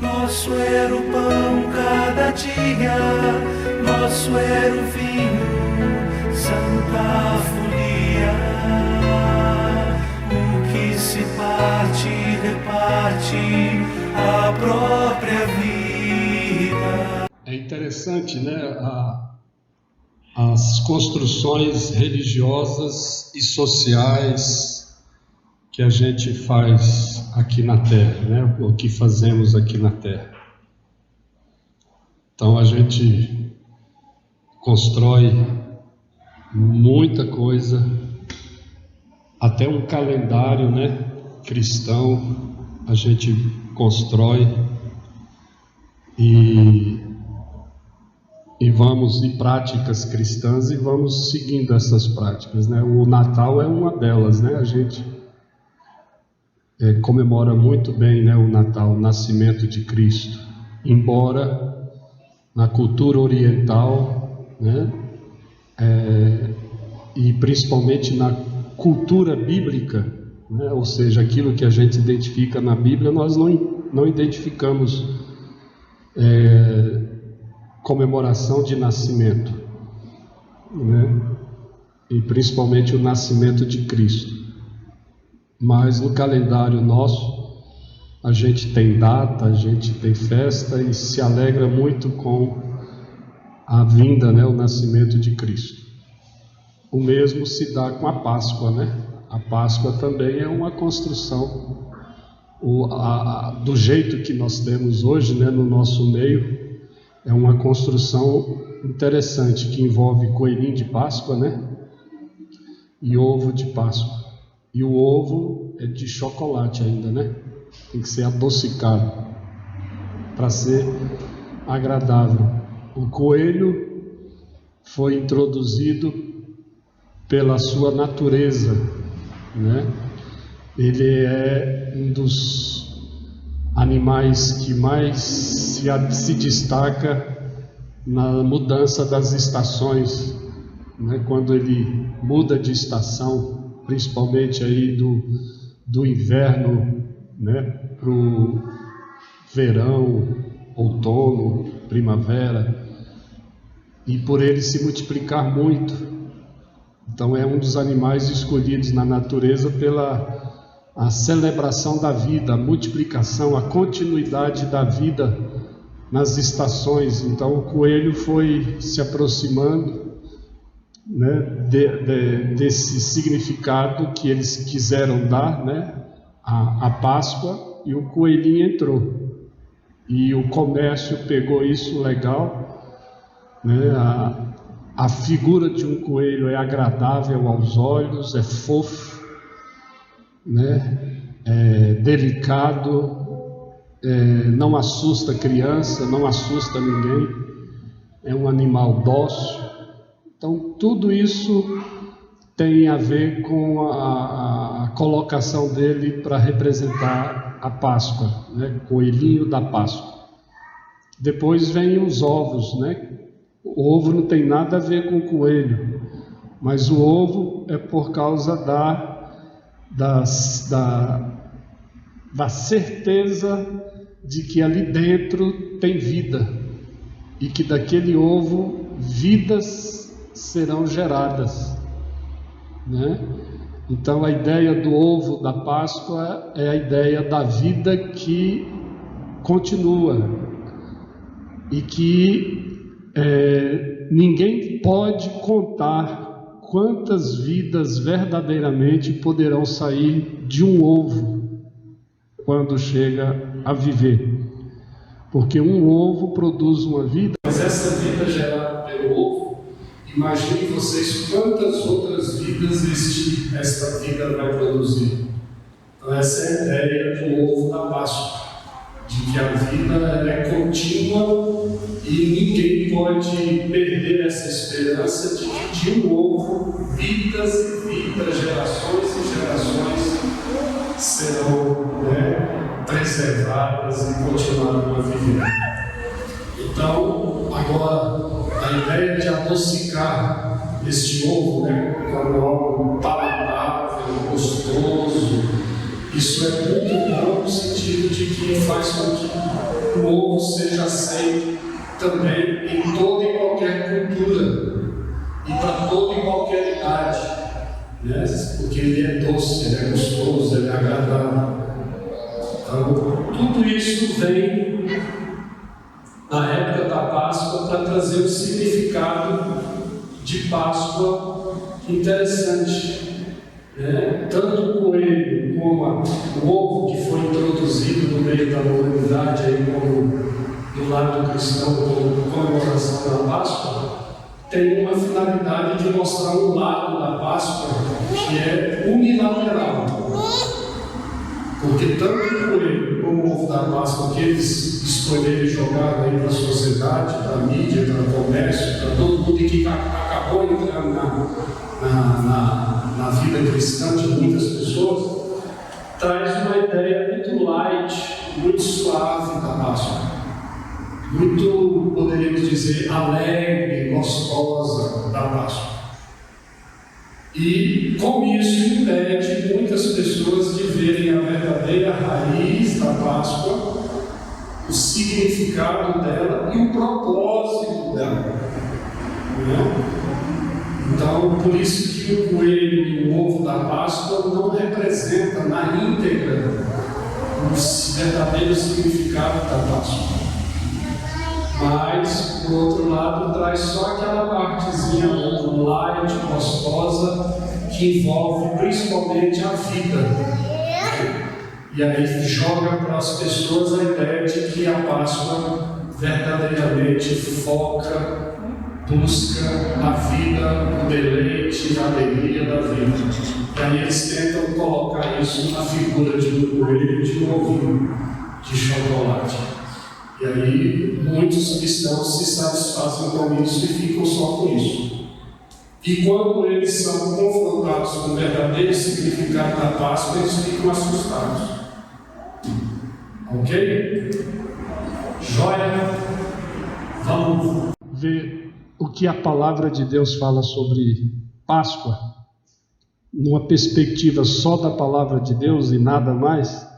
Nosso era o pão cada dia, nosso era o vinho, Santa Folia. O que se parte, reparte a própria vida. É interessante, né? As construções religiosas e sociais que a gente faz aqui na Terra, né? O que fazemos aqui na Terra. Então a gente constrói muita coisa, até um calendário, né? Cristão, a gente constrói e vamos em práticas cristãs e vamos seguindo essas práticas, né? O Natal é uma delas, né? A gente comemora muito bem, né, o Natal, o nascimento de Cristo, embora na cultura oriental, né, e principalmente na cultura bíblica, né, ou seja, aquilo que a gente identifica na Bíblia, nós não identificamos comemoração de nascimento, né, e principalmente o nascimento de Cristo. Mas no calendário nosso, a gente tem data, a gente tem festa e se alegra muito com a vinda, né, o nascimento de Cristo. O mesmo se dá com a Páscoa, né? A Páscoa também é uma construção, do jeito que nós temos hoje, né, no nosso meio, é uma construção interessante que envolve coelhinho de Páscoa, né? E ovo de Páscoa. E o ovo é de chocolate ainda, né? Tem que ser adocicado para ser agradável. O coelho foi introduzido pela sua natureza, né? Ele é um dos animais que mais se destaca na mudança das estações, né? Quando ele muda de estação, principalmente aí do inverno, né, para o verão, outono, primavera, e por ele se multiplicar muito. Então é um dos animais escolhidos na natureza pela a celebração da vida, a multiplicação, a continuidade da vida nas estações. Então o coelho foi se aproximando, né, desse significado que eles quiseram dar, né, a Páscoa, e o coelhinho entrou. E o comércio pegou isso legal, né, a figura de um coelho é agradável aos olhos, é fofo, né, é delicado, não assusta criança, não assusta ninguém, é um animal dócil. Então, tudo isso tem a ver com a colocação dele para representar a Páscoa, né? Coelhinho da Páscoa. Depois vem os ovos, né? O ovo não tem nada a ver com o coelho, mas o ovo é por causa da certeza de que ali dentro tem vida e que daquele ovo vidas serão geradas, né? Então a ideia do ovo da Páscoa é a ideia da vida que continua e que ninguém pode contar quantas vidas verdadeiramente poderão sair de um ovo quando chega a viver, porque um ovo produz uma vida, mas essa vida gerada pelo ovo, imagine vocês quantas outras vidas esta vida vai produzir. Então essa é a ideia do ovo da Páscoa, de que a vida ela é contínua e ninguém pode perder essa esperança de que de um ovo, vidas e vidas, gerações e gerações serão, né, preservadas e continuarão a viver. Então, agora, a ideia de adocicar este ovo, né, como algo palatável, gostoso, isso é muito bom no sentido de que faz com que o ovo seja aceito também em toda e qualquer cultura e para toda e qualquer idade, né? Porque ele é doce, ele é gostoso, ele é agradável. Então, tudo isso vem na época da Páscoa para trazer um significado de Páscoa interessante, né? Tanto o coelho como o ovo que foi introduzido no meio da humanidade, aí como do lado cristão, como comemoração da Páscoa, tem uma finalidade de mostrar um lado da Páscoa que é unilateral. Porque tanto o coelho como o ovo da Páscoa que eles escolheram jogar aí para a sociedade, para a mídia, para o comércio, para todo mundo que acabou entrando na vida cristã de muitas pessoas, traz uma ideia muito light, muito suave da Páscoa. Muito, poderíamos dizer, alegre, gostosa da Páscoa. E com isso impede muitas pessoas de verem a verdadeira raiz da Páscoa, o significado dela e o propósito dela. Então, por isso que o coelho e o ovo da Páscoa não representam na íntegra o verdadeiro significado da Páscoa. Mas, por outro lado, traz só aquela partezinha light, gostosa, que envolve principalmente a vida. E aí joga para as pessoas a ideia de que a Páscoa verdadeiramente foca, busca a vida, o deleite, a alegria da vida. E aí eles tentam colocar isso na figura de um coelho e de um ovinho de chocolate. E aí muitos cristãos se satisfazem com isso e ficam só com isso. E quando eles são confrontados com o verdadeiro significado da Páscoa, eles ficam assustados. Ok? Joia? Vamos ver o que a palavra de Deus fala sobre Páscoa, numa perspectiva só da palavra de Deus e nada mais.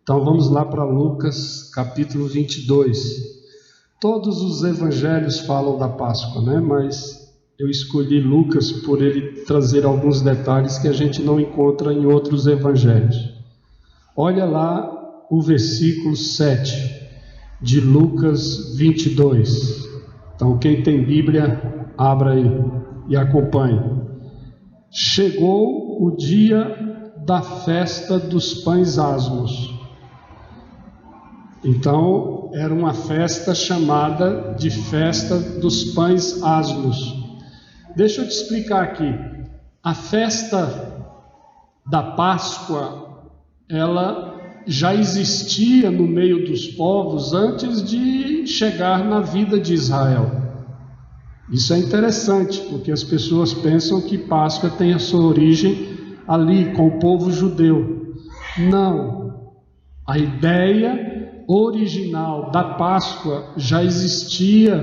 Então vamos lá para Lucas capítulo 22. Todos os evangelhos falam da Páscoa, né? Mas eu escolhi Lucas por ele trazer alguns detalhes que a gente não encontra em outros evangelhos. Olha lá o versículo 7 de Lucas 22. Então quem tem Bíblia, abra aí e acompanhe. Chegou o dia da festa dos pães asmos. Então, era uma festa chamada de festa dos pães asmos. Deixa eu te explicar aqui. A festa da Páscoa, ela já existia no meio dos povos antes de chegar na vida de Israel. Isso é interessante, porque as pessoas pensam que Páscoa tem a sua origem ali, com o povo judeu. Não. A ideia original da Páscoa já existia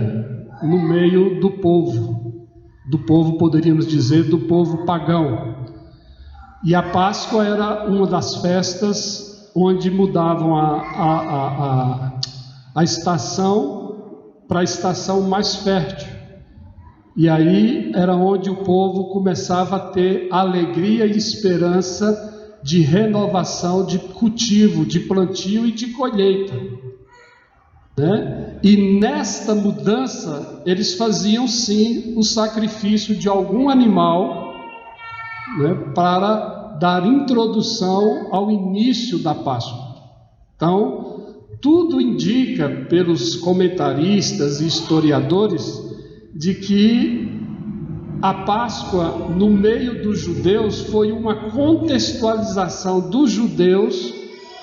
no meio do povo, poderíamos dizer, do povo pagão. E a Páscoa era uma das festas onde mudavam a estação para a estação mais fértil. E aí era onde o povo começava a ter alegria e esperança de renovação de cultivo, de plantio e de colheita, né? E nesta mudança eles faziam sim o sacrifício de algum animal, né, para dar introdução ao início da Páscoa. Então, tudo indica pelos comentaristas e historiadores de que a Páscoa, no meio dos judeus, foi uma contextualização dos judeus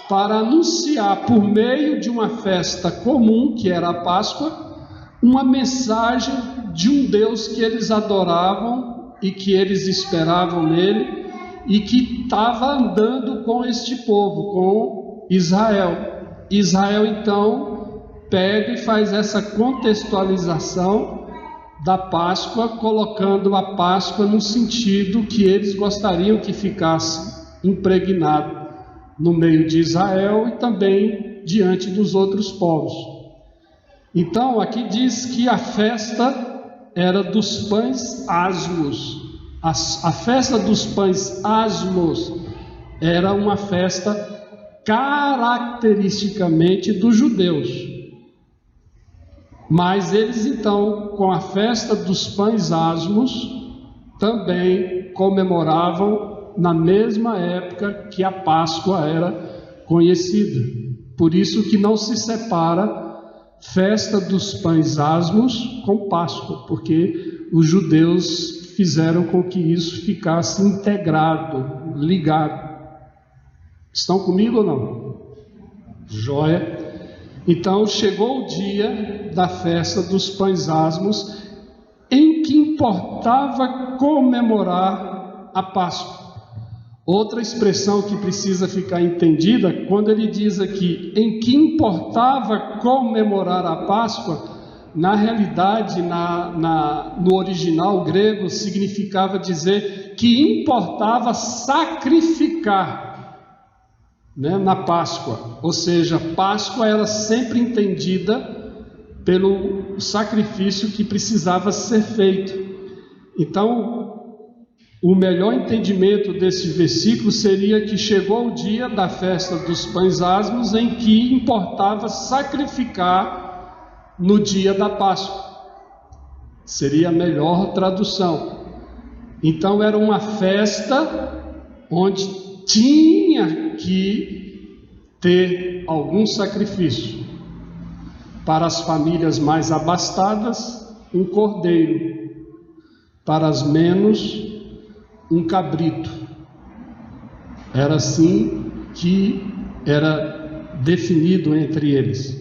para anunciar, por meio de uma festa comum, que era a Páscoa, uma mensagem de um Deus que eles adoravam e que eles esperavam nele e que estava andando com este povo, com Israel. Israel, então, pega e faz essa contextualização da Páscoa, colocando a Páscoa no sentido que eles gostariam que ficasse impregnado no meio de Israel e também diante dos outros povos. Então, aqui diz que a festa era dos pães asmos. A festa dos pães asmos era uma festa caracteristicamente dos judeus. Mas eles então, com a festa dos pães asmos, também comemoravam na mesma época que a Páscoa era conhecida. Por isso que não se separa festa dos pães asmos com Páscoa, porque os judeus fizeram com que isso ficasse integrado, ligado. Estão comigo ou não? Joia. Então chegou o dia da festa dos pães asmos, em que importava comemorar a Páscoa. Outra expressão que precisa ficar entendida, quando ele diz aqui, em que importava comemorar a Páscoa, na realidade, no original grego, significava dizer que importava sacrificar, né, na Páscoa. Ou seja, Páscoa era sempre entendida pelo sacrifício que precisava ser feito. Então, o melhor entendimento desse versículo seria que chegou o dia da festa dos pães asmos, em que importava sacrificar no dia da Páscoa. Seria a melhor tradução. Então era uma festa onde tinha que ter algum sacrifício. Para as famílias mais abastadas, um cordeiro. Para as menos, um cabrito. Era assim que era definido entre eles.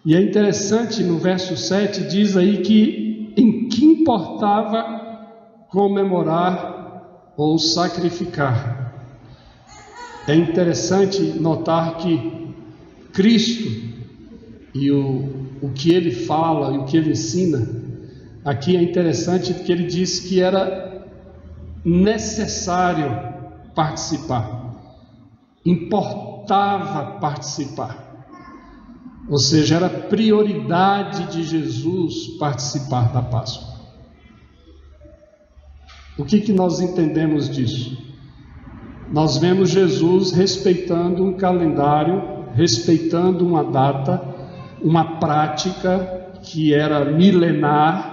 E é interessante, no verso 7 diz aí que em que importava comemorar ou sacrificar. É interessante notar que Cristo e o que ele fala e o que ele ensina, aqui é interessante que ele diz que era necessário participar, importava participar, ou seja, era prioridade de Jesus participar da Páscoa. O que nós entendemos disso? Nós vemos Jesus respeitando um calendário, respeitando uma data, uma prática que era milenar,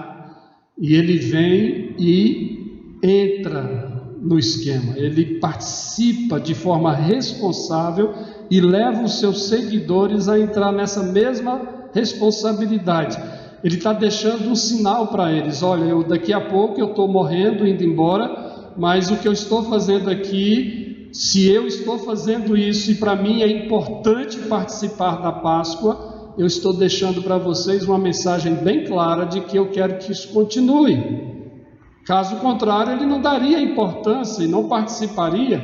e ele vem e entra no esquema, ele participa de forma responsável e leva os seus seguidores a entrar nessa mesma responsabilidade. Ele está deixando um sinal para eles: olha, daqui a pouco eu estou morrendo, indo embora, mas o que eu estou fazendo aqui, se eu estou fazendo isso e para mim é importante participar da Páscoa, eu estou deixando para vocês uma mensagem bem clara de que eu quero que isso continue. Caso contrário, ele não daria importância e não participaria.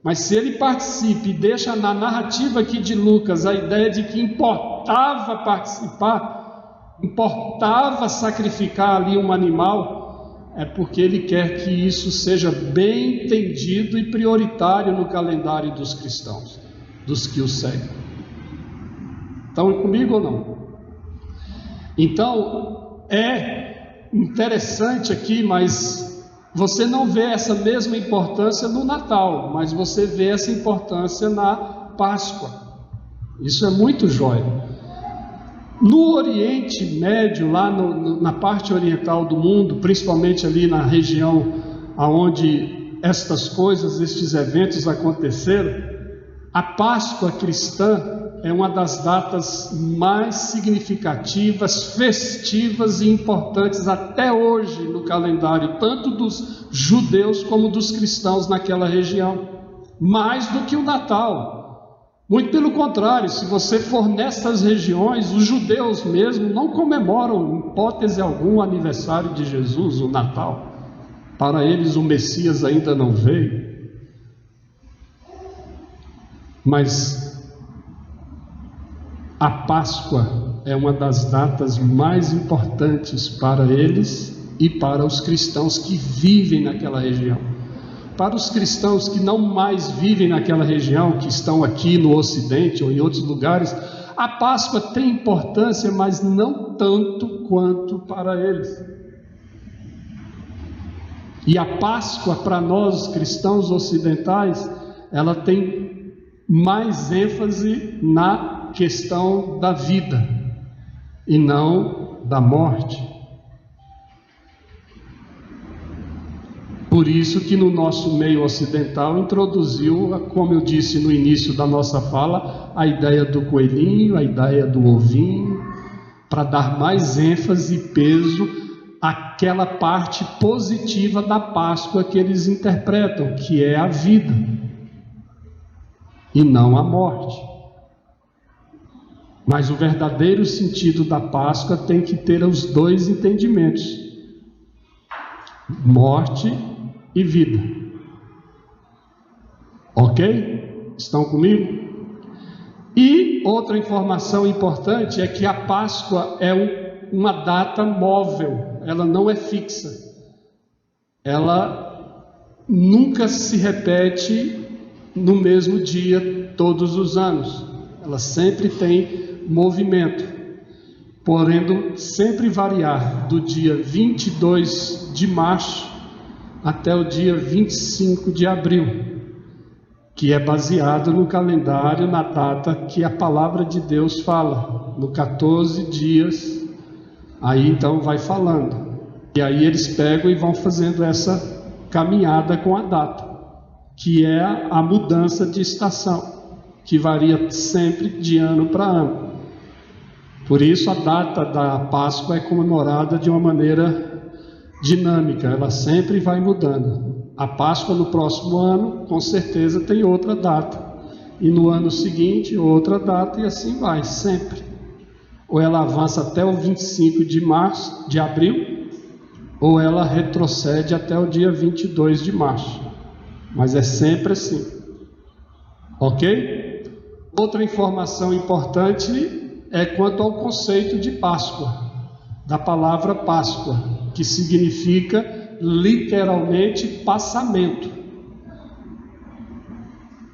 Mas se ele participa e deixa na narrativa aqui de Lucas a ideia de que importava participar, importava sacrificar ali um animal, é porque ele quer que isso seja bem entendido e prioritário no calendário dos cristãos, dos que o seguem. Estão comigo ou não? Então, interessante aqui, mas você não vê essa mesma importância no Natal, mas você vê essa importância na Páscoa. Isso é muito jóia. No Oriente Médio, lá na parte oriental do mundo, principalmente ali na região onde estas coisas, estes eventos aconteceram, a Páscoa cristã é uma das datas mais significativas, festivas e importantes até hoje no calendário, tanto dos judeus como dos cristãos naquela região, mais do que o Natal. Muito pelo contrário, se você for nessas regiões, os judeus mesmo não comemoram, em hipótese alguma, o aniversário de Jesus, o Natal. Para eles o Messias ainda não veio. Mas a Páscoa é uma das datas mais importantes para eles e para os cristãos que vivem naquela região. Para os cristãos que não mais vivem naquela região, que estão aqui no Ocidente ou em outros lugares, a Páscoa tem importância, mas não tanto quanto para eles. E a Páscoa, para nós, os cristãos ocidentais, ela tem mais ênfase na questão da vida e não da morte. Por isso que no nosso meio ocidental introduziu, como eu disse no início da nossa fala, a ideia do coelhinho, a ideia do ovinho, para dar mais ênfase e peso àquela parte positiva da Páscoa que eles interpretam, que é a vida e não a morte. Mas o verdadeiro sentido da Páscoa tem que ter os dois entendimentos: morte e vida. Ok? Estão comigo? E outra informação importante é que a Páscoa é uma data móvel, ela não é fixa. Ela nunca se repete no mesmo dia todos os anos. Ela sempre tem movimento, podendo sempre variar do dia 22 de março até o dia 25 de abril, que é baseado no calendário, na data que a palavra de Deus fala, no 14 dias, aí então vai falando, e aí eles pegam e vão fazendo essa caminhada com a data, que é a mudança de estação, que varia sempre de ano para ano. Por isso a data da Páscoa é comemorada de uma maneira dinâmica, ela sempre vai mudando. A Páscoa no próximo ano, com certeza, tem outra data, e no ano seguinte outra data, e assim vai, sempre. Ou ela avança até o 25 de abril, ou ela retrocede até o dia 22 de março, mas é sempre assim. Ok? Outra informação importante é quanto ao conceito de Páscoa, da palavra Páscoa, que significa literalmente passamento,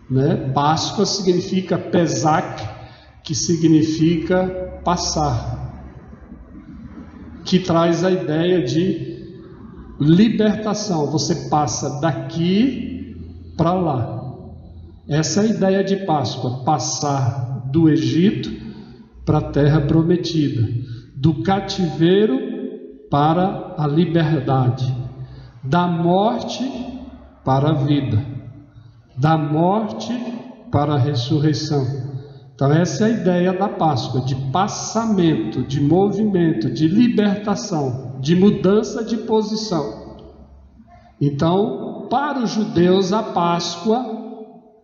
né? Páscoa significa Pesach, que significa passar, que traz a ideia de libertação. Você passa daqui para lá. Essa é a ideia de Páscoa: passar do Egito para a terra prometida, do cativeiro para a liberdade, da morte para a vida, da morte para a ressurreição. Então essa é a ideia da Páscoa, de passamento, de movimento, de libertação, de mudança de posição. Então, para os judeus, a Páscoa,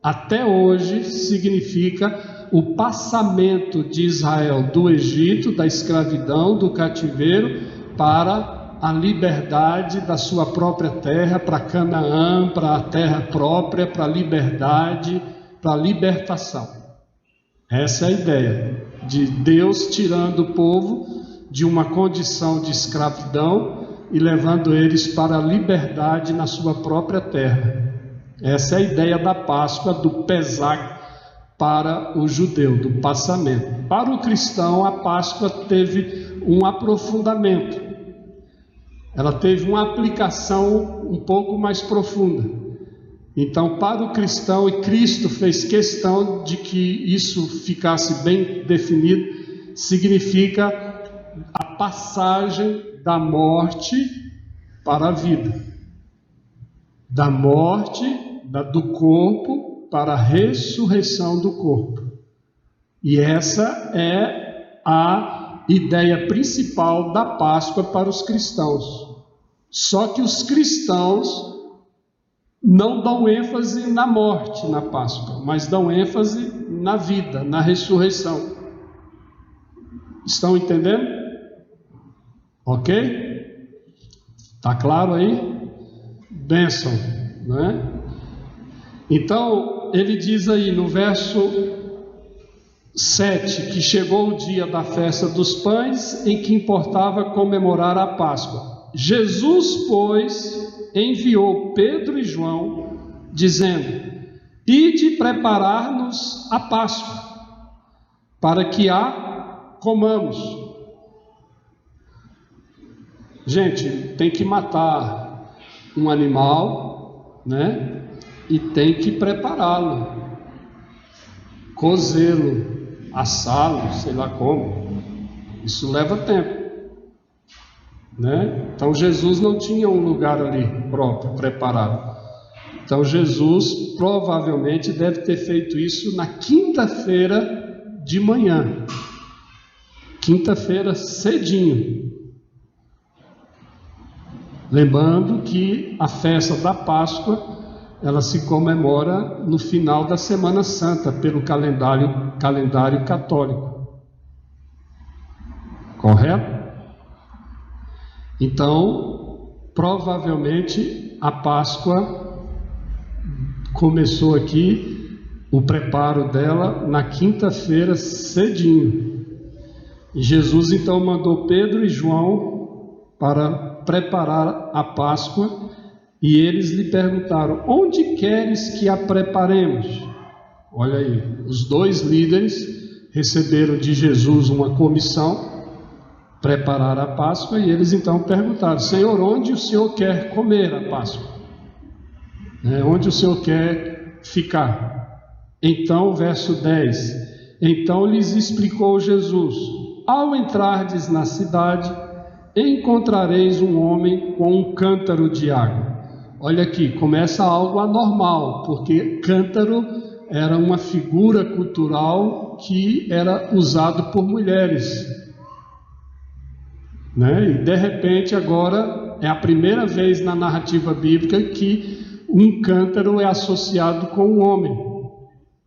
até hoje, significa o passamento de Israel do Egito, da escravidão, do cativeiro, para a liberdade da sua própria terra, para Canaã, para a terra própria, para a liberdade, para a libertação. Essa é a ideia de Deus tirando o povo de uma condição de escravidão e levando eles para a liberdade na sua própria terra. Essa é a ideia da Páscoa, do Pesach para o judeu, do passamento. Para o cristão, a Páscoa teve um aprofundamento, ela teve uma aplicação um pouco mais profunda. Então, para o cristão, e Cristo fez questão de que isso ficasse bem definido, significa a passagem da morte para a vida, da morte do corpo para a ressurreição do corpo. E essa é a ideia principal da Páscoa para os cristãos. Só que os cristãos não dão ênfase na morte na Páscoa, mas dão ênfase na vida, na ressurreição. Estão entendendo? Ok? Está claro aí? Bênção, não é? Então, ele diz aí no verso 7, que chegou o dia da festa dos pães, em que importava comemorar a Páscoa. Jesus, pois, enviou Pedro e João dizendo: ide preparar-nos a Páscoa, para que a comamos. Gente, tem que matar um animal, né? E tem que prepará-lo, cozê-lo, assá-lo, sei lá como. Isso leva tempo, né? Então Jesus não tinha um lugar ali próprio, preparado. Então Jesus provavelmente deve ter feito isso na quinta-feira de manhã, quinta-feira cedinho. Lembrando que a festa da Páscoa, ela se comemora no final da Semana Santa, pelo calendário católico. Correto? Então, provavelmente a Páscoa começou aqui, o preparo dela, na quinta-feira cedinho. E Jesus então mandou Pedro e João para preparar a Páscoa, e eles lhe perguntaram: onde queres que a preparemos? Olha aí, os dois líderes receberam de Jesus uma comissão, preparar a Páscoa, e eles então perguntaram: Senhor, onde o Senhor quer comer a Páscoa? Onde o Senhor quer ficar? Então, verso 10, então lhes explicou Jesus: ao entrardes na cidade, encontrareis um homem com um cântaro de água. Olha aqui, começa algo anormal, porque cântaro era uma figura cultural que era usado por mulheres, né? E de repente agora é a primeira vez na narrativa bíblica que um cântaro é associado com um homem.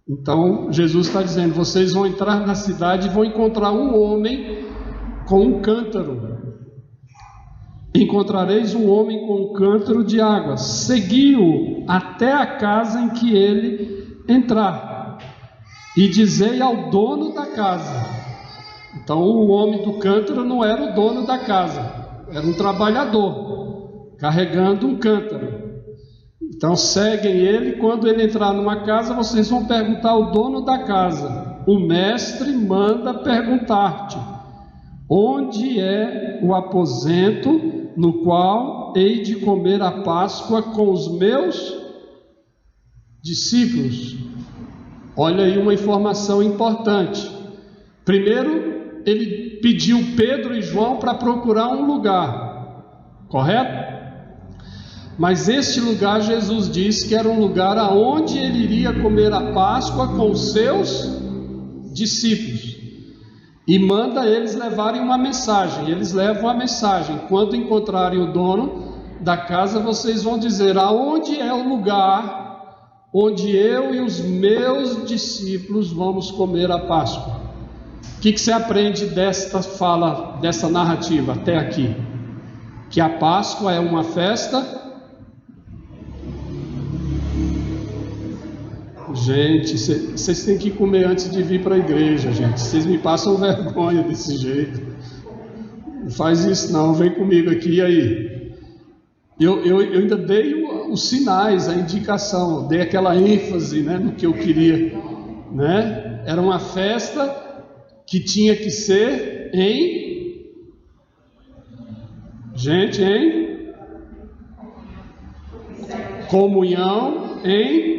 Então Jesus está dizendo: vocês vão entrar na cidade e vão encontrar um homem com um cântaro. Encontrareis um homem com um cântaro de água, segui-o até a casa em que ele entrar, e dizei ao dono da casa. Então o homem do cântaro não era o dono da casa, era um trabalhador carregando um cântaro. Então seguem ele. Quando ele entrar numa casa, vocês vão perguntar ao dono da casa: o mestre manda perguntar-te: onde é o aposento no qual hei de comer a Páscoa com os meus discípulos? Olha aí uma informação importante. Primeiro, ele pediu Pedro e João para procurar um lugar, correto? Mas este lugar, Jesus disse que era um lugar aonde ele iria comer a Páscoa com os seus discípulos. E manda eles levarem uma mensagem. Eles levam a mensagem: quando encontrarem o dono da casa, vocês vão dizer: aonde é o lugar onde eu e os meus discípulos vamos comer a Páscoa? O que você aprende desta fala, dessa narrativa até aqui? Que a Páscoa é uma festa. Gente, vocês têm que comer antes de vir para a igreja, gente. Vocês me passam vergonha desse jeito. Não faz isso não, vem comigo aqui. E aí? Eu ainda dei os sinais, a indicação, dei aquela ênfase, né, no que eu queria, né? Era uma festa que tinha que ser em comunhão, em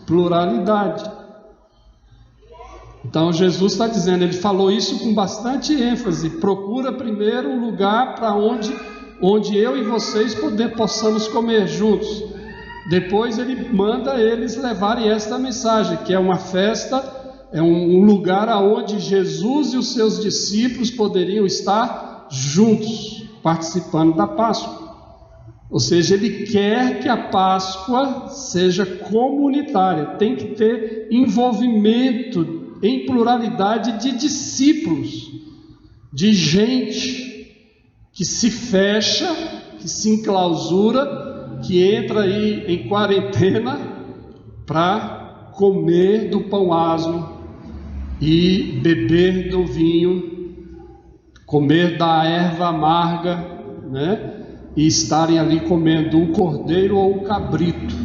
pluralidade. Então Jesus está dizendo, ele falou isso com bastante ênfase: procura primeiro um lugar para onde eu e vocês possamos comer juntos. Depois ele manda eles levarem esta mensagem, que é uma festa, é um lugar aonde Jesus e os seus discípulos poderiam estar juntos, participando da Páscoa. Ou seja, ele quer que a Páscoa seja comunitária, tem que ter envolvimento em pluralidade de discípulos, de gente que se fecha, que se enclausura, que entra aí em quarentena para comer do pão asmo e beber do vinho, comer da erva amarga, né? e estarem ali comendo o cordeiro ou o cabrito,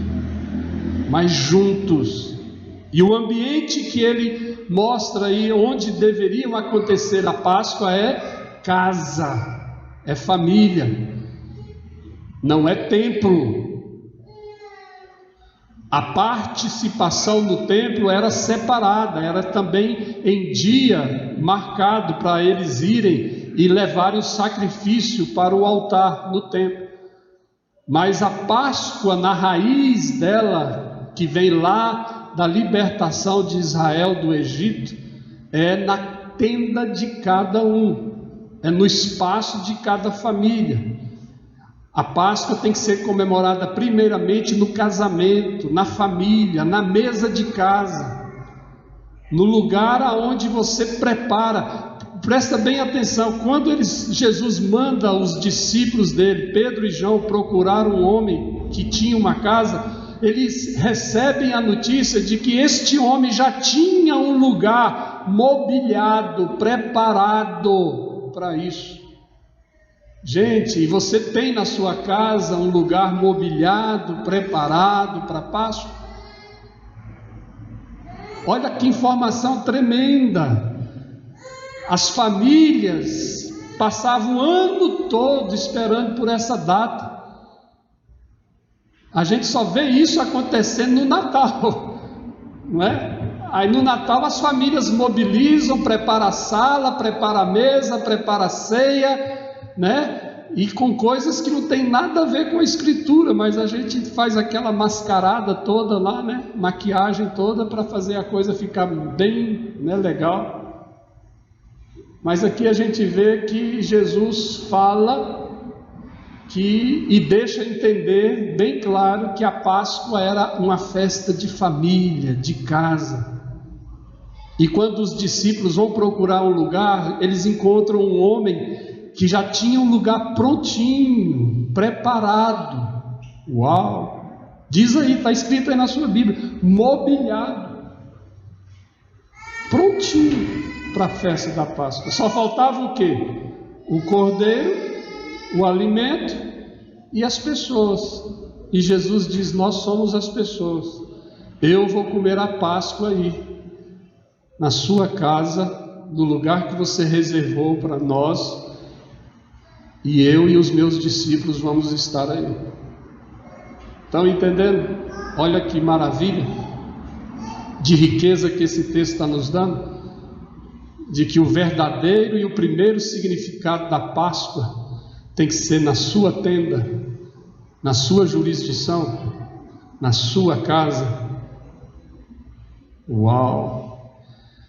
mas juntos. E o ambiente que ele mostra aí, onde deveriam acontecer a Páscoa, é casa, é família, não é templo. A participação no templo era separada, era também em dia marcado para eles irem e levarem o sacrifício para o altar no templo. Mas a Páscoa, na raiz dela, que vem lá da libertação de Israel do Egito, é na tenda de cada um, é no espaço de cada família. A Páscoa tem que ser comemorada primeiramente no casamento, na família, na mesa de casa, no lugar aonde você prepara. Presta bem atenção, quando Jesus manda os discípulos dele, Pedro e João, procurar um homem que tinha uma casa, eles recebem a notícia de que este homem já tinha um lugar mobiliado, preparado para isso. Gente, e você tem na sua casa um lugar mobiliado, preparado para a Páscoa? Olha que informação tremenda! As famílias passavam o ano todo esperando por essa data. A gente só vê isso acontecendo no Natal, não é? Aí no Natal as famílias mobilizam, prepara a sala, prepara a mesa, prepara a ceia, né? E com coisas que não tem nada a ver com a escritura, mas a gente faz aquela mascarada toda lá, né? Maquiagem toda para fazer a coisa ficar bem, né, legal. Mas aqui a gente vê que Jesus fala e deixa entender bem claro que a Páscoa era uma festa de família, de casa. E quando os discípulos vão procurar um lugar, eles encontram um homem que já tinha um lugar prontinho, preparado. Uau! Diz aí, está escrito aí na sua Bíblia, mobiliado, prontinho para a festa da Páscoa. Só faltava o quê? O cordeiro, o alimento e as pessoas. E Jesus diz: nós somos as pessoas. Eu vou comer a Páscoa aí, na sua casa, no lugar que você reservou para nós. E eu e os meus discípulos vamos estar aí. Estão entendendo? Olha que maravilha de riqueza que esse texto está nos dando, de que o verdadeiro e o primeiro significado da Páscoa tem que ser na sua tenda, na sua jurisdição, na sua casa. Uau!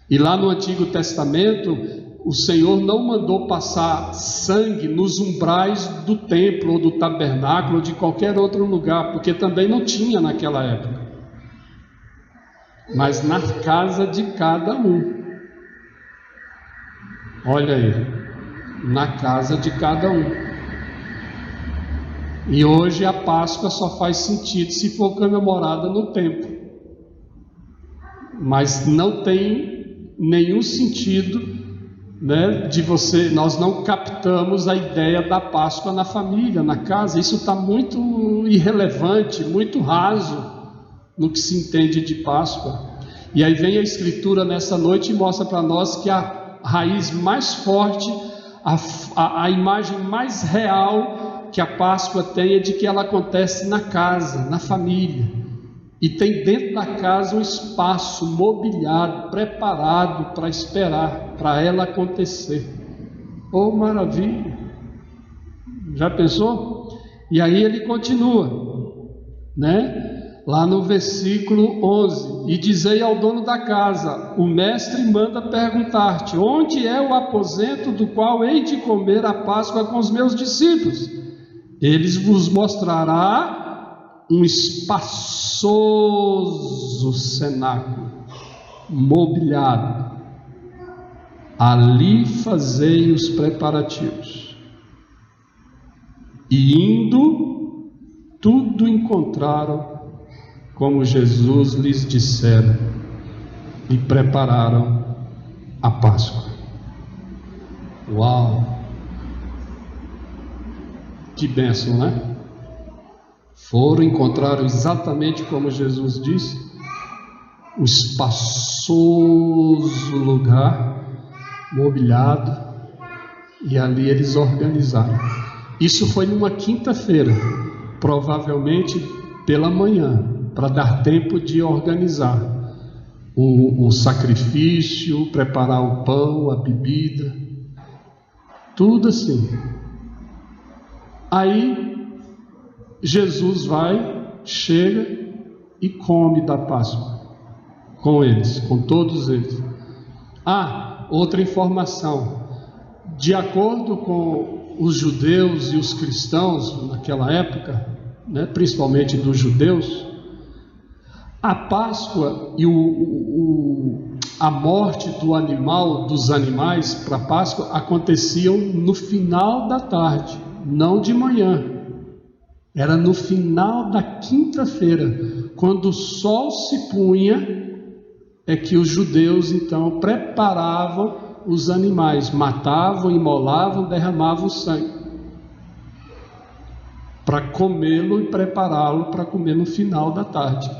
E lá no Antigo Testamento, o Senhor não mandou passar sangue nos umbrais do templo ou do tabernáculo ou de qualquer outro lugar, porque também não tinha naquela época, mas na casa de cada um. Olha aí, na casa de cada um. E hoje a Páscoa só faz sentido se for comemorada no templo, mas não tem nenhum sentido, né, nós não captamos a ideia da Páscoa na família, na casa. Isso está muito irrelevante, muito raso no que se entende de Páscoa. E aí vem a Escritura nessa noite e mostra para nós que a raiz mais forte, a imagem mais real que a Páscoa tem é de que ela acontece na casa, na família. E tem dentro da casa um espaço mobiliado, preparado para esperar, para ela acontecer. Oh, maravilha! Já pensou? E aí ele continua, né? Lá no versículo 11: e dizei ao dono da casa: o mestre manda perguntar-te, onde é o aposento do qual hei de comer a Páscoa com os meus discípulos? Eles vos mostrará um espaçoso cenáculo, mobiliado. Ali fazei os preparativos. E indo, tudo encontraram como Jesus lhes dissera, e prepararam a Páscoa. Uau! Que bênção, né? Foram, encontraram exatamente como Jesus disse, um espaçoso lugar, mobiliado, e ali eles organizaram. Isso foi numa quinta-feira, provavelmente pela manhã, para dar tempo de organizar o sacrifício, preparar o pão, a bebida, tudo assim. Aí Jesus vai, chega e come da Páscoa com eles, com todos eles. Outra informação: de acordo com os judeus e os cristãos naquela época, né, principalmente dos judeus, a Páscoa e a morte do animal, dos animais para a Páscoa, aconteciam no final da tarde, não de manhã. Era no final da quinta-feira, quando o sol se punha, é que os judeus então preparavam os animais, matavam, imolavam, derramavam sangue, para comê-lo e prepará-lo para comer no final da tarde.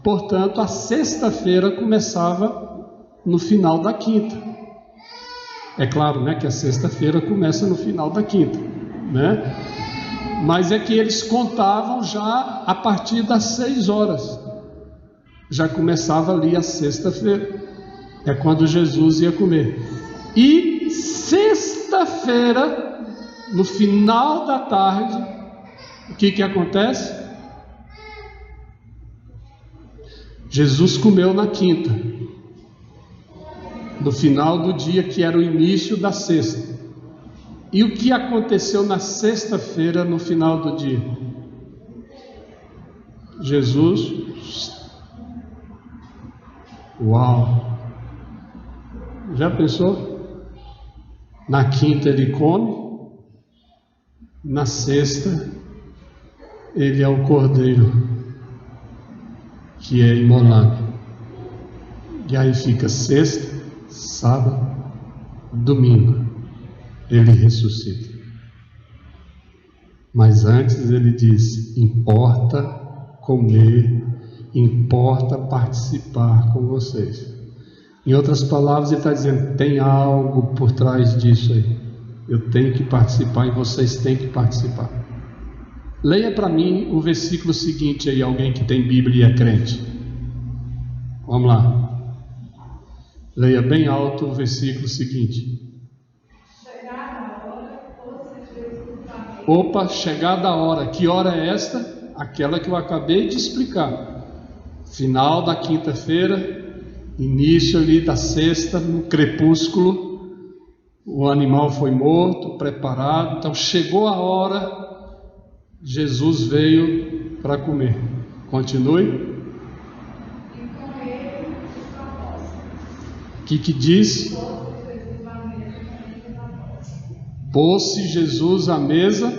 Portanto, a sexta-feira começava no final da quinta. É claro, né, que a sexta-feira começa no final da quinta, né? Mas é que eles contavam já a partir das 6 horas. Já começava ali a sexta-feira. É quando Jesus ia comer. E sexta-feira, no final da tarde, o que acontece? Jesus comeu na quinta, no final do dia, que era o início da sexta. E o que aconteceu na sexta-feira, no final do dia? Jesus, uau! Já pensou? Na quinta ele come, na sexta ele é o cordeiro que é imolado. E aí fica sexta, sábado, domingo, ele ressuscita. Mas antes ele diz: importa comer, importa participar com vocês. Em outras palavras, ele está dizendo: tem algo por trás disso aí. Eu tenho que participar e vocês têm que participar. Leia para mim o versículo seguinte aí, alguém que tem Bíblia e é crente. Vamos lá. Leia bem alto o versículo seguinte. Opa, chegada a hora. Que hora é esta? Aquela que eu acabei de explicar. Final da quinta-feira, início ali da sexta, no crepúsculo. O animal foi morto, preparado. Então chegou a hora. Jesus veio para comer. Continue. O que diz? Pôs-se Jesus à mesa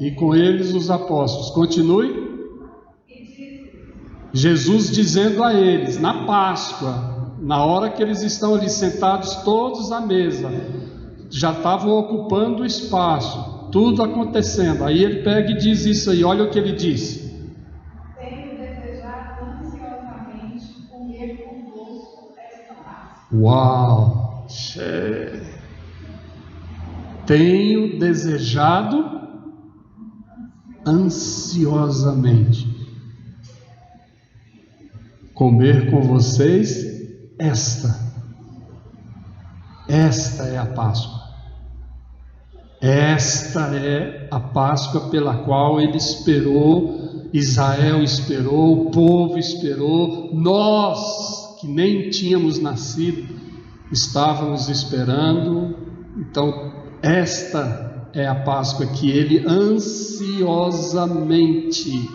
e com eles os apóstolos. Continue. Jesus dizendo a eles, na Páscoa, na hora que eles estão ali sentados todos à mesa, já estavam ocupando o espaço, tudo acontecendo. Aí ele pega e diz isso aí, olha o que ele diz. Tenho desejado ansiosamente comer convosco esta Páscoa. Uau! Tenho desejado ansiosamente comer com vocês esta é a Páscoa. Esta é a Páscoa pela qual ele esperou, Israel esperou, o povo esperou, nós que nem tínhamos nascido estávamos esperando. Então esta é a Páscoa que ele ansiosamente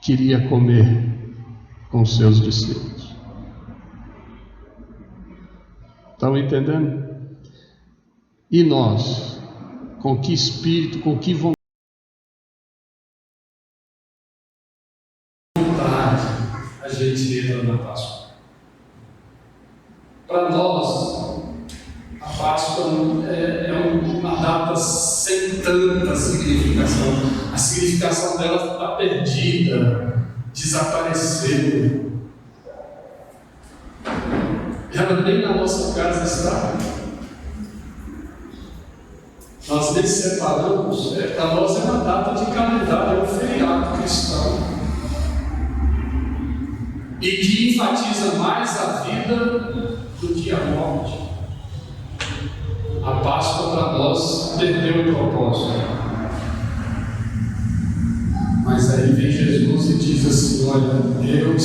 queria comer com seus discípulos. Estão entendendo? E nós, com que espírito, com que vontade a gente entra na Páscoa? Para nós, a Páscoa é uma data sem tanta significação. significação dela está perdida, desapareceu. Ela nem na nossa casa está. Nós nem separamos, para nós é uma data de calendário, é um feriado cristão. E que enfatiza mais a vida do que a morte. A Páscoa para nós perdeu o propósito. Mas aí vem Jesus e diz assim: olha, eu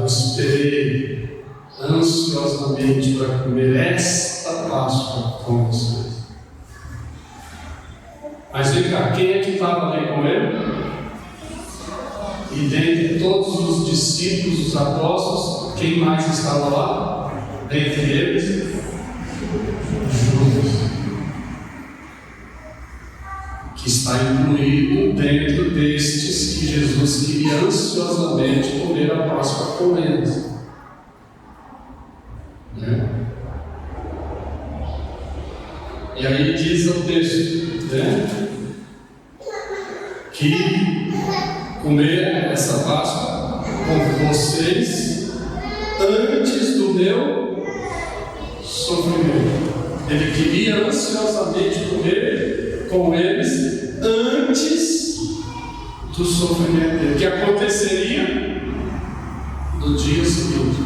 esperei ansiosamente para comer esta Páscoa com vocês. Mas vem cá, quem é que estava ali com ele? E dentre todos os discípulos, os apóstolos, quem mais estava lá? Dentre eles, Judas, que está incluído dentro destes que Jesus queria ansiosamente comer a Páscoa com eles. E aí diz o texto, que comer essa Páscoa com vocês antes do meu sofrimento. Ele queria ansiosamente comer com eles antes do sofrimento dele, que aconteceria no dia seguinte.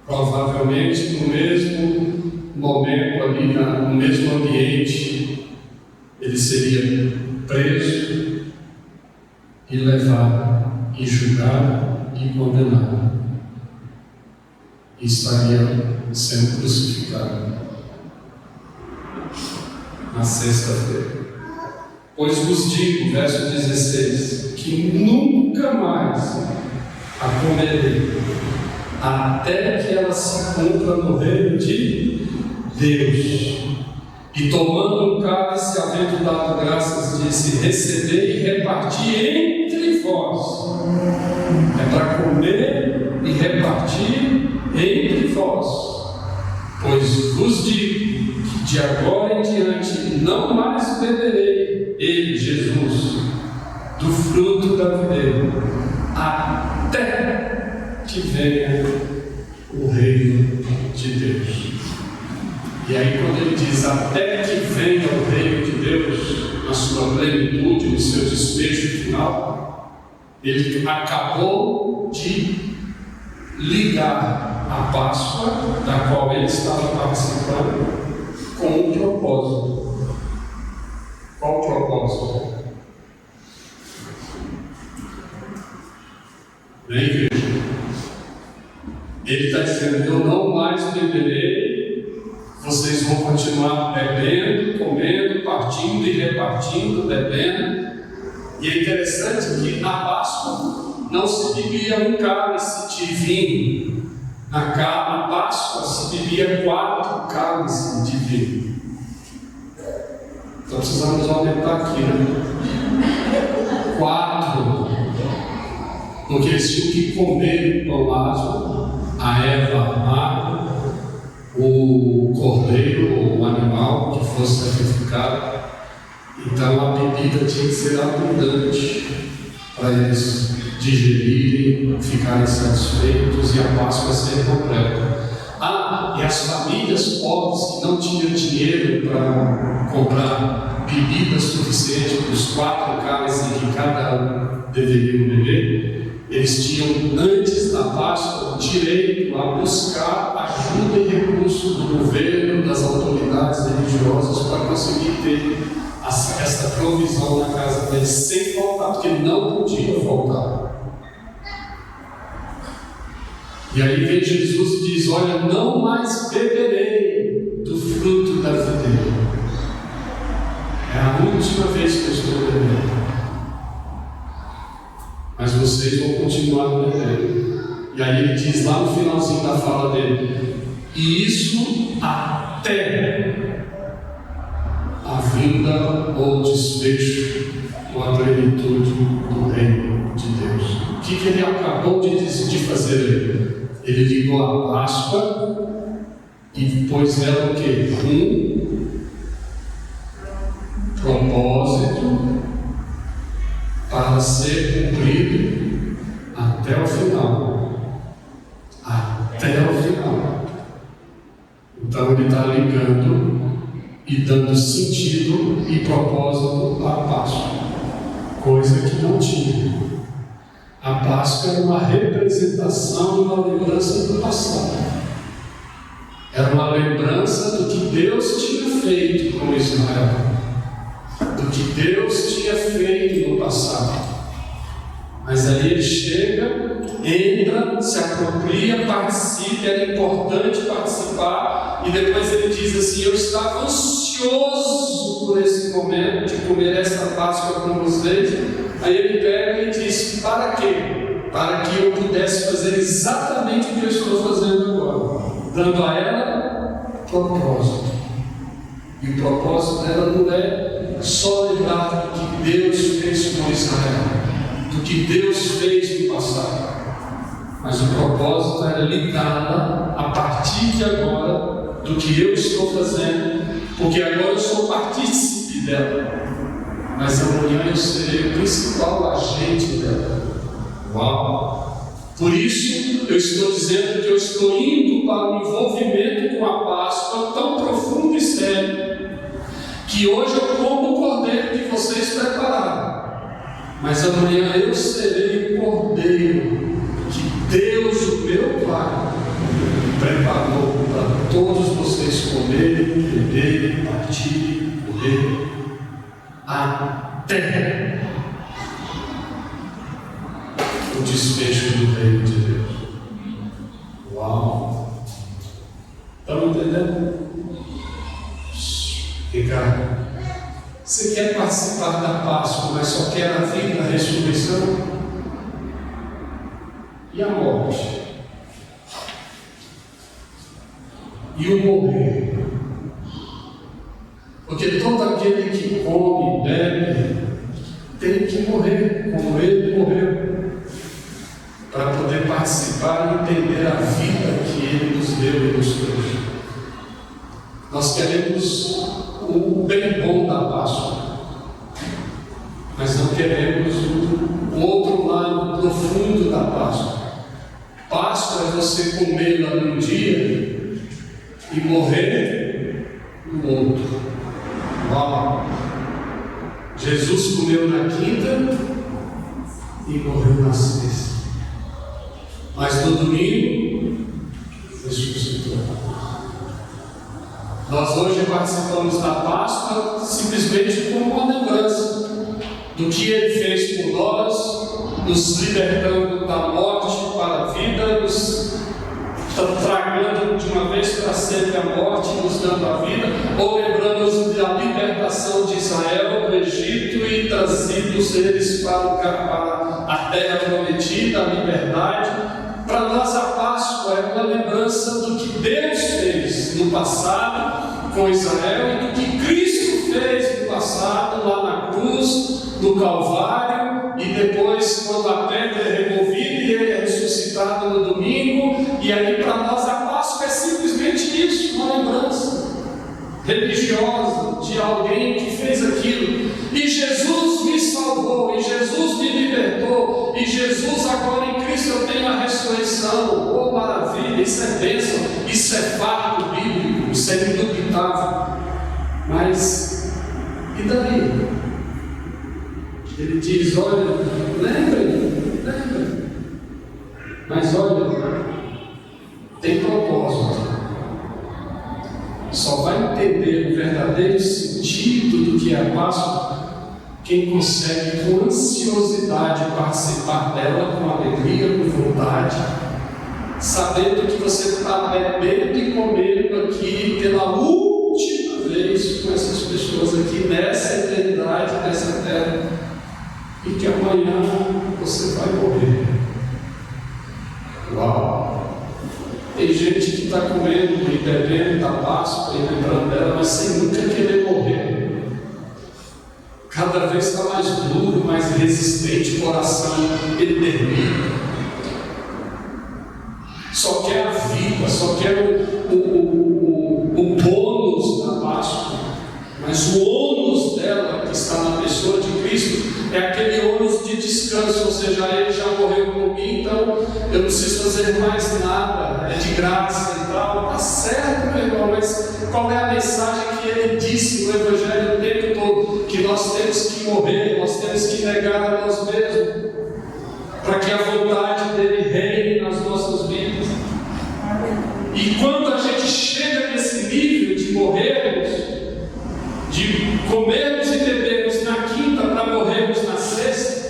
Provavelmente no mesmo momento ali, no mesmo ambiente, ele seria preso e levado, e julgado e condenado, e estaria sendo crucificado na sexta-feira. Pois vos digo, verso 16, que nunca mais a comerei, até que ela se cumpra no reino de Deus. E tomando um cálice, havendo dado graças, disse: recebei e reparti entre vós. É para comer e repartir entre vós. Pois vos digo que de agora em diante não mais beberei, ele, Jesus, do fruto da videira, até que venha o reino de Deus. E aí, quando ele diz até que venha o reino de Deus, na sua plenitude, no seu desfecho final, ele acabou de ligar a Páscoa, da qual ele estava participando, com um propósito. Qual o propósito? Vem, igreja. Ele está dizendo: eu não mais beberei. Vocês vão continuar bebendo, comendo, partindo e repartindo, bebendo. E é interessante que na Páscoa não se bebia um cálice de vinho. Na Páscoa se bebia 4 cálices de vinho. Então precisamos aumentar aqui, né? 4. Porque eles tinham que comer o pão áspero, a erva amarga, o cordeiro ou o animal que fosse sacrificado. Então a bebida tinha que ser abundante para eles digerirem, ficarem satisfeitos e a Páscoa ser completa. E as famílias pobres que não tinham dinheiro para comprar bebida suficiente para os 4 cálices que cada um deveria beber, eles tinham, antes da Páscoa, direito a buscar ajuda e recurso do governo, das autoridades religiosas, para conseguir ter essa provisão na casa deles sem faltar, porque não podia faltar. E aí vem Jesus e diz: olha, não mais beberei do fruto da videira. É a última vez que eu estou bebendo. Mas vocês vão continuar bebendo. E aí ele diz lá no finalzinho da fala dele: e isso até a vinda ou desfecho ou a plenitude do reino de Deus. O que ele acabou de decidir fazer? Ele ligou a Páscoa e pôs nela o quê? Um propósito. propósito para ser cumprido até o final. Até o final. Então ele está ligando e dando sentido e propósito à Páscoa, coisa que não tinha. A Páscoa era uma representação e uma lembrança do passado. Era uma lembrança do que Deus tinha feito com Israel, do que Deus tinha feito no passado. Mas aí ele chega, entra, se apropria, participa, era importante participar, e depois ele diz assim: eu estava ansioso por esse momento de comer esta Páscoa com vocês. Aí ele pega e diz: para quê? Para que eu pudesse fazer exatamente o que eu estou fazendo agora, dando a ela propósito. E o propósito dela não é só lembrar do que Deus fez com Israel, do que Deus fez no passado, mas o propósito era ligá-la a partir de agora do que eu estou fazendo, porque agora eu sou partícipe dela, mas amanhã eu serei o principal agente dela. Uau! Por isso eu estou dizendo que eu estou indo para um envolvimento com a Páscoa tão profundo e sério, que hoje eu como o cordeiro que vocês prepararam, mas amanhã eu serei o cordeiro que Deus, o meu Pai, preparou para todos vocês comerem, beberem, partirem, correrem até o desfecho do reino de Deus. Uau! Estão entendendo? Ricardo, você quer participar da Páscoa, mas só quer a vida, a ressurreição e a morte e o morrer? Porque todo aquele que come e bebe tem que morrer, como ele morreu, para poder participar e entender a vida que ele nos deu e nos trouxe. Nós queremos o bem bom da Páscoa, mas não queremos o outro lado profundo da Páscoa. Páscoa é você comê-la num dia e morrer no outro. Uau! Jesus comeu na quinta e morreu na sexta, mas no domingo ressuscitou. Nós hoje participamos da Páscoa simplesmente como uma lembrança do que Ele fez por nós, nos libertando da morte para a vida, nos tragando de uma vez para sempre a morte, nos dando a vida, ou lembrando-nos da libertação de Israel do Egito e trazidos eles para a terra prometida, a liberdade. Para nós a Páscoa é uma lembrança do que Deus fez no passado com Israel e do que Cristo fez no passado lá na cruz, no Calvário, e depois quando a pedra é removida e ele é ressuscitado no domingo. E aí para nós a Páscoa é simplesmente isso, uma lembrança religiosa de alguém que fez aquilo. E Jesus me salvou, e Jesus me libertou, e Jesus agora em Cristo eu tenho a ressurreição. Oh maravilha, isso é bênção, isso é fato bíblico, isso é indubitável. Mas e daí? Ele diz: olha, lembrem, mas olha, tem propósito. Só vai entender o verdadeiro sentido do que é a Páscoa quem consegue com ansiosidade participar dela, com alegria, com vontade, sabendo que você está bebendo e comendo aqui pela última vez com essas pessoas aqui nessa eternidade, nessa terra, e que amanhã você vai morrer. Uau! Tem gente que está comendo e bebendo da Páscoa e lembrando dela, mas sem nunca querer morrer. Cada vez está mais duro, mais resistente, o coração empedernido. Só quer a vida, só quer o bônus da Páscoa, mas o ônus dela que está descanso, ou seja, ele já morreu por mim, então eu não preciso fazer mais nada, é de graça e tal. Está certo, meu irmão, mas qual é a mensagem que ele disse no Evangelho o tempo todo? Que nós temos que morrer, nós temos que negar a nós mesmos, para que a vontade dele reine nas nossas vidas. E quando a gente chega nesse nível de morrermos, de comermos e bebermos na quinta para morrermos na sexta,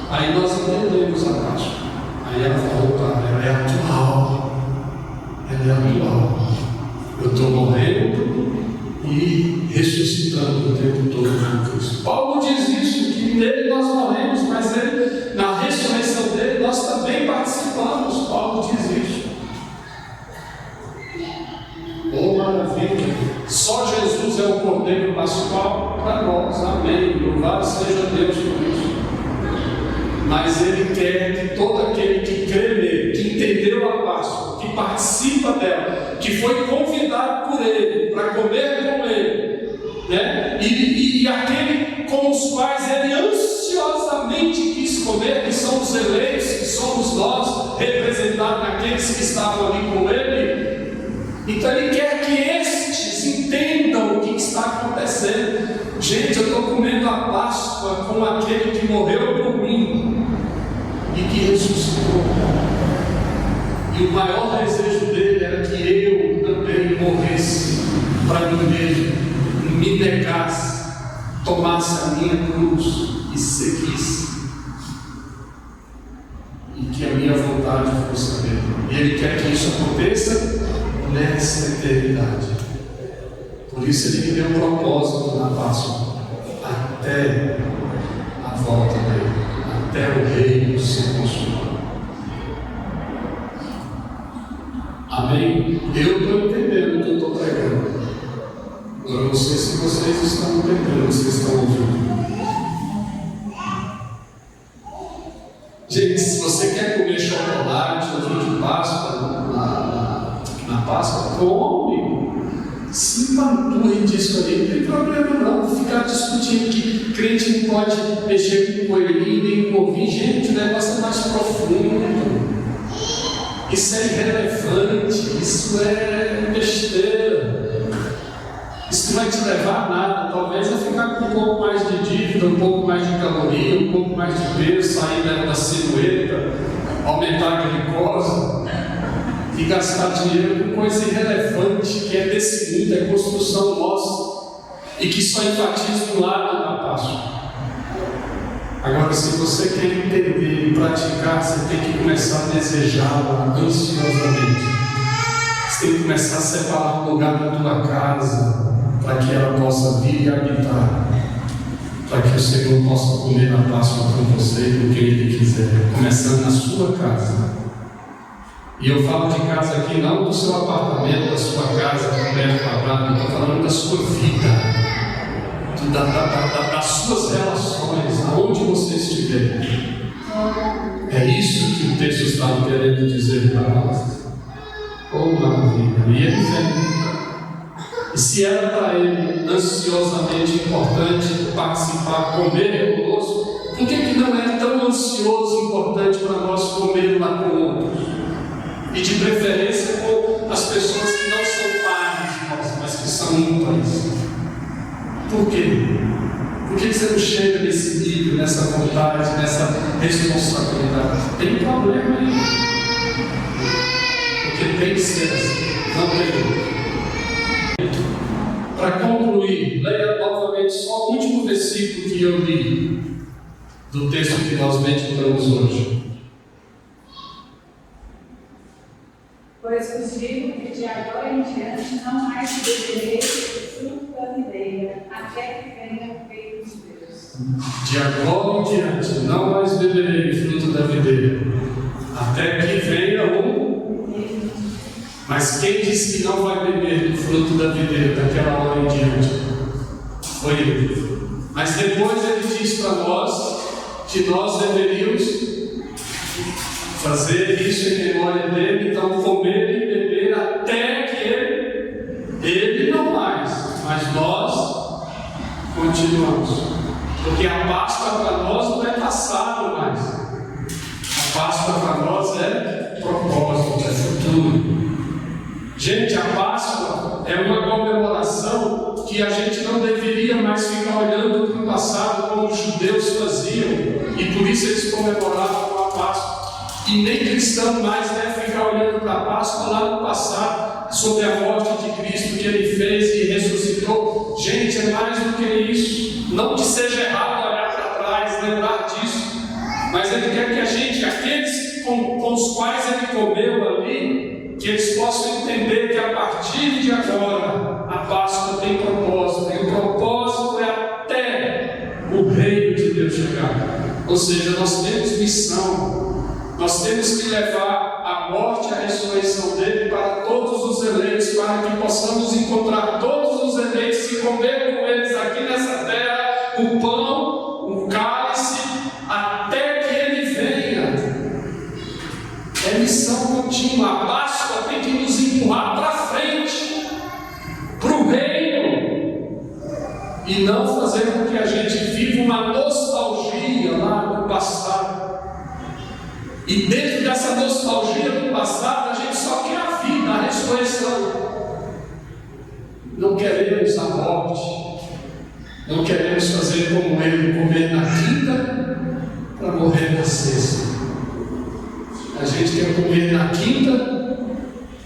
aí nós entendemos a Páscoa. Aí ela falou, ela é atual. Ela é atual. Eu estou morrendo e ressuscitando o tempo todo com Cristo. Paulo diz isso, que nele nós morremos, mas ele, na ressurreição dele nós também participamos. Paulo diz isso. Oh, maravilha! Só Jesus é o Cordeiro Pascual para nós. Amém. Louvado seja Deus por isso. Mas Ele quer que todo aquele que crê nele, que entendeu a Páscoa, que participa dela, que foi convidado por Ele para comer com Ele, né? E aquele com os quais Ele ansiosamente quis comer, que são os eleitos, que somos nós, representados naqueles que estavam ali com Ele. Então Ele quer que estes entendam o que está acontecendo. Gente, eu estou comendo a Páscoa com aquele que morreu por mim e que ressuscitou. E o maior desejo dele era que eu também morresse para mim mesmo, me negasse, tomasse a minha cruz e seguisse. E que a minha vontade fosse a dele. E Ele quer que isso aconteça nessa eternidade. Por isso Ele me deu um propósito na Páscoa, até a volta dele, até o reino se consumar. Amém? Eu estou entendendo o que eu estou pregando. Eu não sei se vocês estão entendendo, vocês estão ouvindo. Gente, se você quer comer chocolate hoje de Páscoa, na Páscoa, come. Se empanturre disso aí, não tem problema não. Ficar discutindo que crente não pode mexer com coelhinho nem com ovinho. Gente, o negócio é mais profundo. Isso é irrelevante. Isso é besteira. Isso não vai te levar a nada. Talvez a ficar com um pouco mais de dívida, um pouco mais de caloria, um pouco mais de peso, sair da silhueta, aumentar a glicose e gastar dinheiro com coisa irrelevante que é desse mundo, é construção nossa e que só enfatiza um lado da Páscoa. Agora, se você quer entender e praticar, você tem que começar a desejá-la ansiosamente. Você tem que começar a separar um lugar na tua casa para que ela possa vir e habitar, para que o Senhor possa comer na Páscoa com você do que Ele quiser, começando na sua casa. E eu falo de casa aqui não do seu apartamento, da sua casa, do metro quadrado, eu estou falando da sua vida, das suas relações, aonde você estiver. É isso que o texto estava querendo dizer para nós. Oh, maravilha! E ele vem. E se era para ele ansiosamente importante participar, comer conosco, por que não é tão ansioso e importante para nós comer lá com outros? E de preferência com as pessoas que não são pares de nós, mas que são ímpares. Por quê? Por que você não chega nesse nível, nessa vontade, nessa responsabilidade? Tem problema aí. Porque tem que ser assim, não tem outro. Para concluir, leia novamente só o último versículo que eu li do texto que nós meditamos hoje. Pois vos digo que de agora em diante não mais bebereis fruto da videira, até que venha o reino de Deus. De agora em diante não mais beberei fruto da videira, até que venha o... Mas quem disse que não vai beber do fruto da videira daquela hora em diante? Foi Ele. Mas depois Ele diz para nós que nós deveríamos fazer isso em memória dele, então comer e beber até que ele não mais, mas nós continuamos. Porque a Páscoa para nós não é passado mais. A Páscoa para nós é propósito, é futuro. Gente, a Páscoa é uma comemoração que a gente não deveria mais ficar olhando para o passado como os judeus faziam, e por isso eles comemoravam a Páscoa. E nem cristão mais deve ficar olhando para a Páscoa lá no passado, sobre a morte de Cristo que ele fez e ressuscitou. Gente, é mais do que isso. Não que seja errado olhar para trás, lembrar disso, mas ele quer que a gente, aqueles com os quais ele comeu ali, que eles possam entender que a partir de agora a Páscoa tem propósito, e o propósito é até o reino de Deus chegar. Ou seja, nós temos missão, nós temos que levar a morte e a ressurreição dele para todos os eleitos, para que possamos encontrar todos os eleitos e comer com eles aqui nessa terra o pão, o cálice, até que ele venha. É missão contínua. A Páscoa tem que nos empurrar para frente, para o reino, e não fazer com que a gente viva uma nostalgia lá no passado. E dentro dessa nostalgia do passado, a gente só quer a vida, a ressurreição. Não queremos a morte, não queremos fazer como ele, comer na quinta para morrer na sexta. A gente quer comer na quinta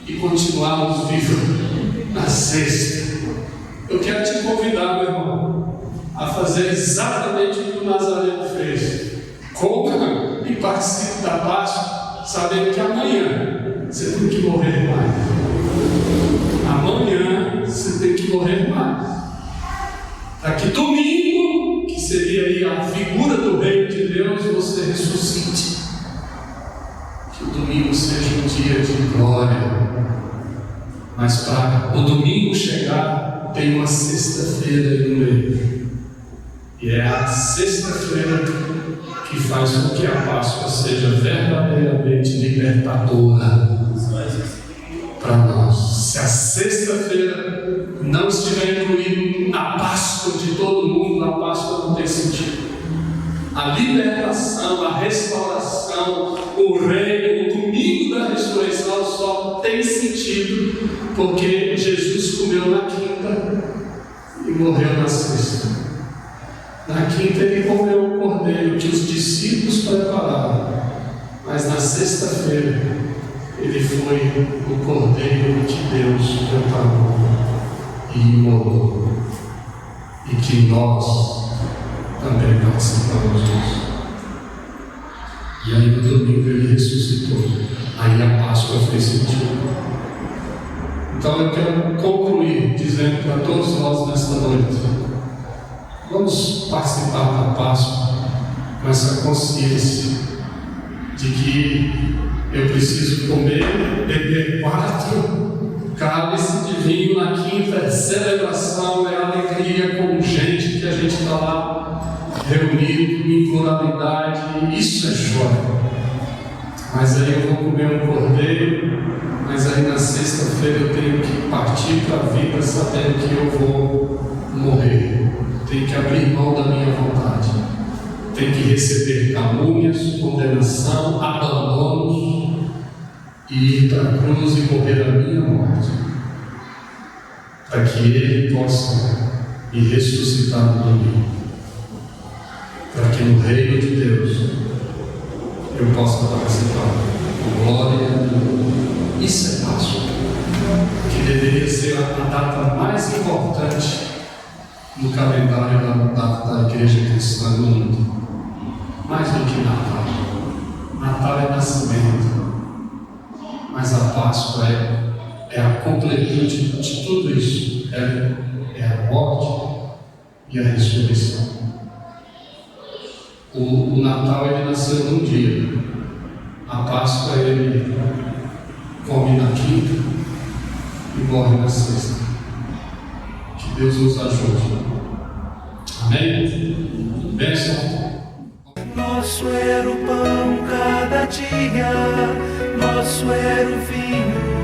e continuarmos vivos na sexta. Eu quero te convidar, meu irmão, a fazer exatamente o que o Nazareno fez. Coma e participe da Páscoa, sabendo que amanhã você tem que morrer mais. Amanhã você tem que morrer mais. Para que domingo, que seria aí a figura do reino de Deus, você ressuscite. Que o domingo seja um dia de glória. Mas para o domingo chegar, tem uma sexta-feira aí no meio. E é a sexta-feira que faz com que a Páscoa seja verdadeiramente libertadora para nós. Se a sexta-feira não estiver incluída na Páscoa de todo mundo, a Páscoa não tem sentido. A libertação, a restauração, o reino, o domingo da ressurreição só tem sentido porque Jesus comeu na quinta e morreu na sexta. Na quinta ele comeu o cordeiro que os discípulos prepararam, mas na sexta-feira ele foi o cordeiro que Deus preparou e imolou, e que nós também participamos disso. E aí no domingo ele ressuscitou, aí a Páscoa fez sentido. Então eu quero concluir dizendo para todos nós nesta noite: vamos participar da Páscoa com essa consciência de que eu preciso comer, beber 4 cálices de vinho na quinta, é celebração, é alegria com gente que a gente está lá reunido em pluralidade, isso é joia. Mas aí eu vou comer um cordeiro, mas aí na sexta-feira eu tenho que partir para a vida sabendo que eu vou morrer. Tenho que abrir mão da minha vontade. Tenho que receber calúnias, condenação, abandonos e ir para a cruz e morrer a minha morte, para que Ele possa me ressuscitar no domingo, para que no reino de Deus eu possa participar com glória. Isso é Páscoa, que deveria ser a data mais importante no calendário da igreja cristã no mundo, mais do que Natal. Natal é nascimento, mas a Páscoa é a completude de tudo isso, é a morte e a ressurreição. O Natal ele nasceu num dia, a Páscoa ele come na quinta e morre na sexta. Que Deus nos ajude. Amém? Bênção. Nosso era o pão cada dia, nosso era o vinho